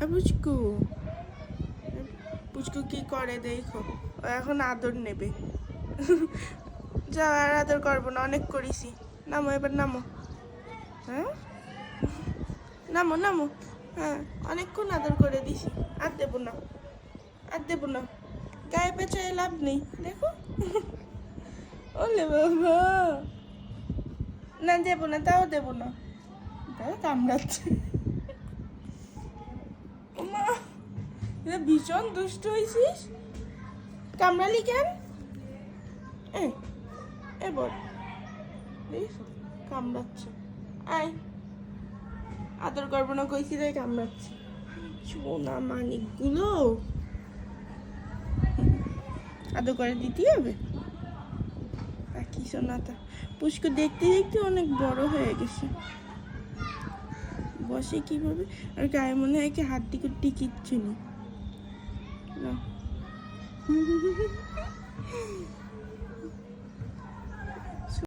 পুচকু পুচকু কি করে দেখো, ও এখন আদর নেবে। যা, আর আদর করবো না, অনেক করেছি। নামো এবার, নামো। হ্যাঁ, নামো নামো। হ্যাঁ, অনেকক্ষণ আদর করে দিছি, আর দেবো না, আর দেবো না। গায়ে পেঁচায় লাভ নেই, দেখো। ওলে বাবা, না দেবো না, তাও দেবো না। তাও কামড়াচ্ছে। ওমা, ভীষণ দুষ্ট হয়েছিস। কামড়ালি কেন? এ বল, কামড়াচ্ছে। আয়, আদর করবো না কইছি রে, কামড়াচ্ছে। সোনা মানিকগুলো আদর করে দিতে হবে। পাখি সোনাটা পুষ্কু দেখতে দেখতে অনেক বড় হয়ে গেছে। বসে কিভাবে, আর গায়ে মনে হয় কি হাত দিকে কিচ্ছু নেই না।